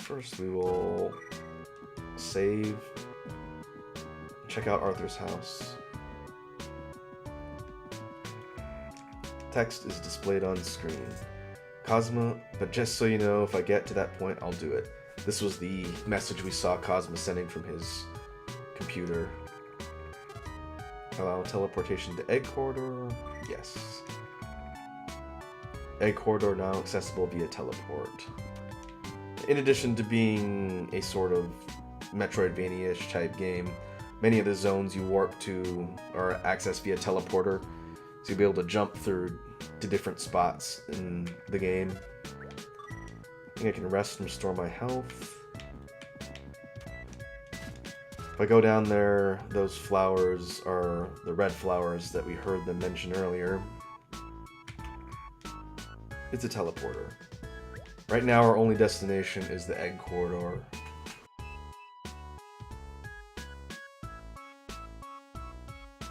First, we will save. Check out Arthur's house. Text is displayed on screen. Cosma, but just so you know, if I get to that point, I'll do it. This was the message we saw Cosma sending from his computer. Allow teleportation to Egg Corridor. Yes. Egg Corridor now accessible via teleport. In addition to being a sort of Metroidvania-ish type game, many of the zones you warp to are accessed via teleporter, so you'll be able to jump through to different spots in the game. I think I can rest and restore my health. If I go down there, those flowers are the red flowers that we heard them mention earlier. It's a teleporter. Right now our only destination is the Egg Corridor.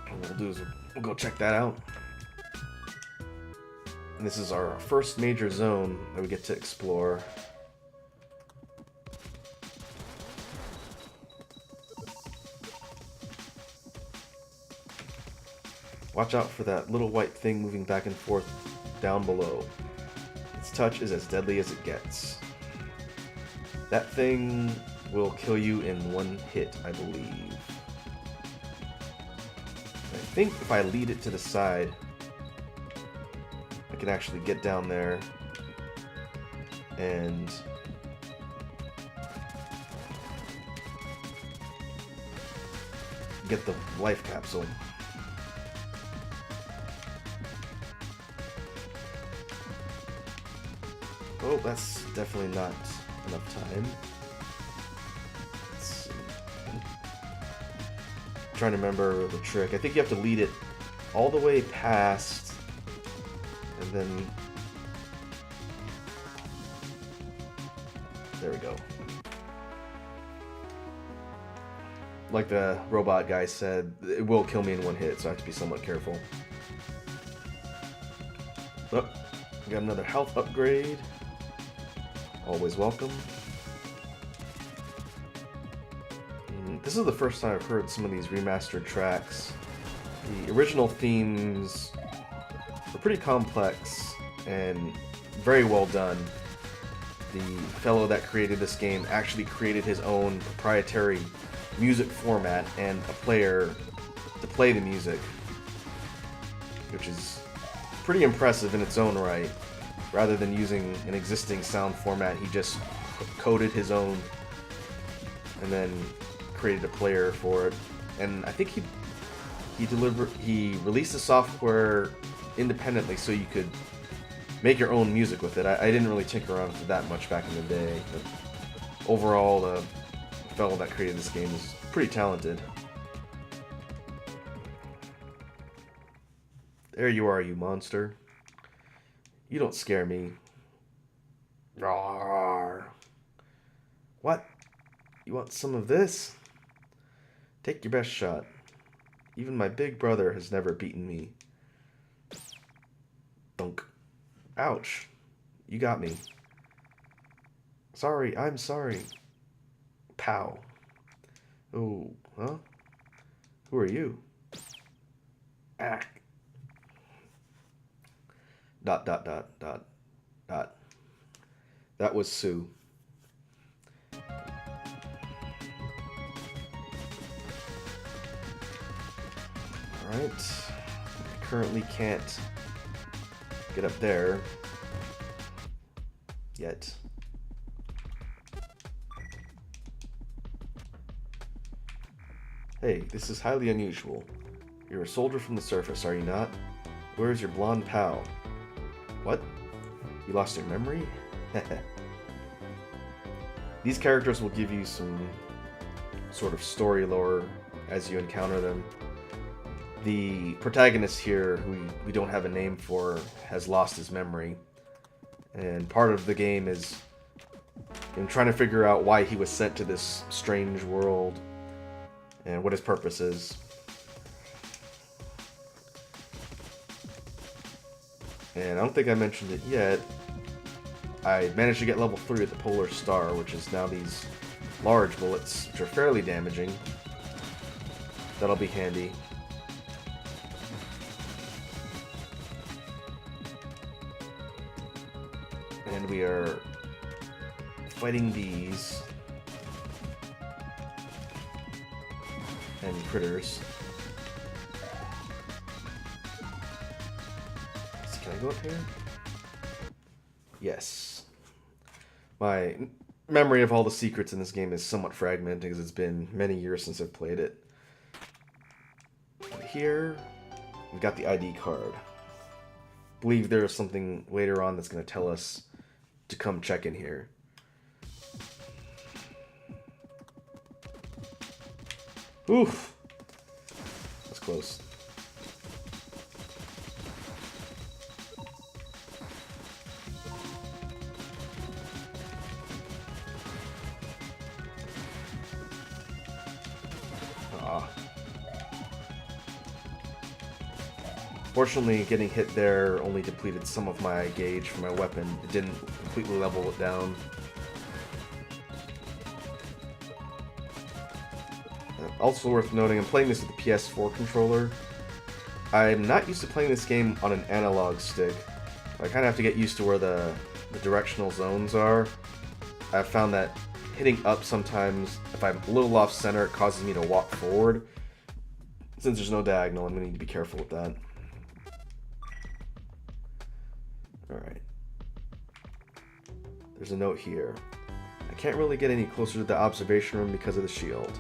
And what we'll do is we'll go check that out. And this is our first major zone that we get to explore. Watch out for that little white thing moving back and forth down below. Its touch is as deadly as it gets. That thing will kill you in one hit, I believe. I think if I lead it to the side, I can actually get down there and get the life capsule. Oh, that's definitely not enough time. Let's see. I'm trying to remember the trick. I think you have to lead it all the way past, and then there we go. Like the robot guy said, it will kill me in one hit, so I have to be somewhat careful. Oh, we got another health upgrade. Always welcome. This is the first time I've heard some of these remastered tracks. The original themes were pretty complex and very well done. The fellow that created this game actually created his own proprietary music format and a player to play the music, which is pretty impressive in its own right. Rather than using an existing sound format, he just coded his own and then created a player for it. And I think he released the software independently so you could make your own music with it. I didn't really tinker around with it that much back in the day, but overall, the fellow that created this game is pretty talented. There you are, you monster. You don't scare me. Rawr. What? You want some of this? Take your best shot. Even my big brother has never beaten me. Dunk. Ouch. You got me. Sorry, I'm sorry. Pow. Oh, huh? Who are you? Ah. Dot, dot, dot, dot, dot. That was Sue. Alright. I currently can't get up there yet. Hey, this is highly unusual. You're a soldier from the surface, are you not? Where's your blonde pal? What? You lost your memory? These characters will give you some sort of story lore as you encounter them. The protagonist here, who we don't have a name for, has lost his memory. And part of the game is in trying to figure out why he was sent to this strange world and what his purpose is. And I don't think I mentioned it yet, I managed to get level 3 with the Polar Star, which is now these large bullets, which are fairly damaging. That'll be handy. And we are fighting these and critters. So can I go up here? Yes. My memory of all the secrets in this game is somewhat fragmented because it's been many years since I've played it. Here, we got the ID card. I believe there's something later on that's going to tell us to come check in here. Oof! That's close. Fortunately, getting hit there only depleted some of my gauge for my weapon. It didn't completely level it down. Also worth noting, I'm playing this with the PS4 controller. I'm not used to playing this game on an analog stick. I kind of have to get used to where the directional zones are. I've found that hitting up sometimes, if I'm a little off center, it causes me to walk forward. Since there's no diagonal, I'm going to need to be careful with that. Alright. There's a note here. I can't really get any closer to the observation room because of the shield.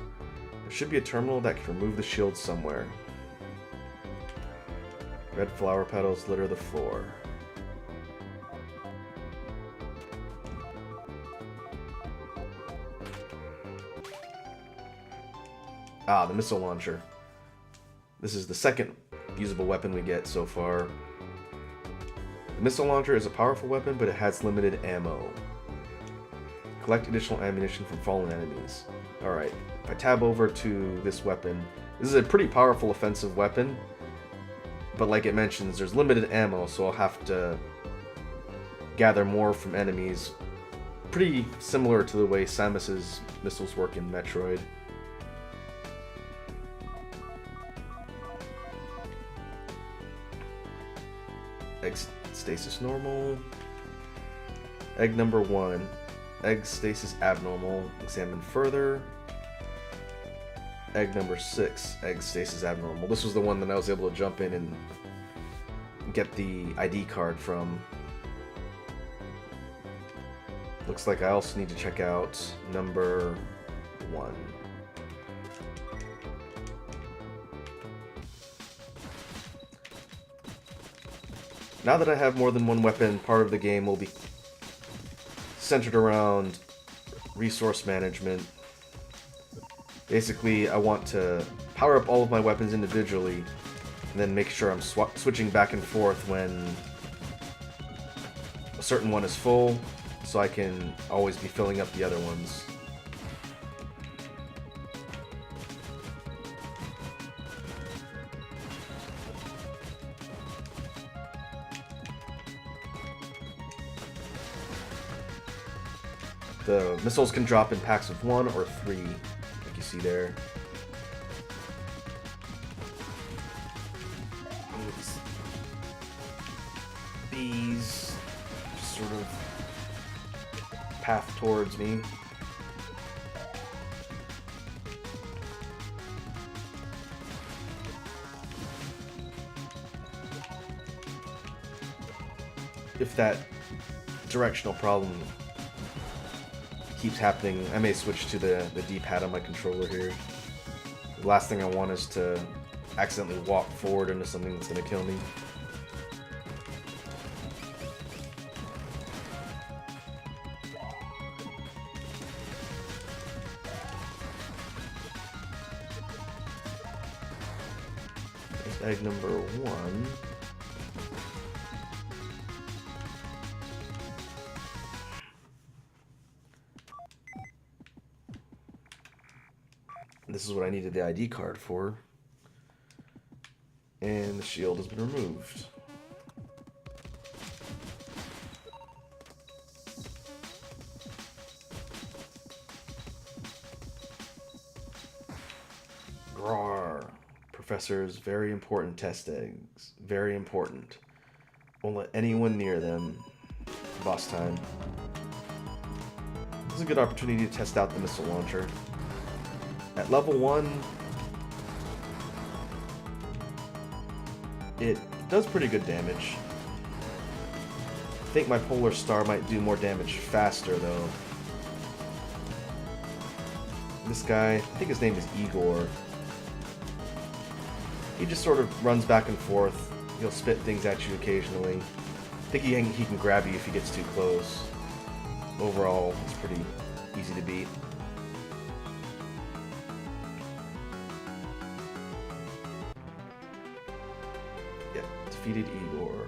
There should be a terminal that can remove the shield somewhere. Red flower petals litter the floor. Ah, the missile launcher. This is the second usable weapon we get so far. The missile launcher is a powerful weapon, but it has limited ammo. Collect additional ammunition from fallen enemies. Alright, if I tab over to this weapon, this is a pretty powerful offensive weapon, but like it mentions, there's limited ammo, so I'll have to gather more from enemies. Pretty similar to the way Samus's missiles work in Metroid. Egg stasis normal. Egg number 1. Egg stasis abnormal. Examine further. Egg number 6. Egg stasis abnormal. This was the one that I was able to jump in and get the ID card from. Looks like I also need to check out number 1. Now that I have more than one weapon, part of the game will be centered around resource management. Basically, I want to power up all of my weapons individually, and then make sure I'm switching back and forth when a certain one is full, so I can always be filling up the other ones. The missiles can drop in packs of 1 or 3, like you see there. These just sort of path towards me. If that directional problem keeps happening, I may switch to the D-pad on my controller here. The last thing I want is to accidentally walk forward into something that's going to kill me. There's egg number 1. This is what I needed the ID card for. And the shield has been removed. Roar. Professors, very important test eggs. Very important. Won't let anyone near them. Boss time. This is a good opportunity to test out the missile launcher. At level 1, it does pretty good damage. I think my Polar Star might do more damage faster, though. This guy, I think his name is Igor. He just sort of runs back and forth. He'll spit things at you occasionally. I think he can grab you if he gets too close. Overall, it's pretty easy to beat. Yeah, defeated Igor.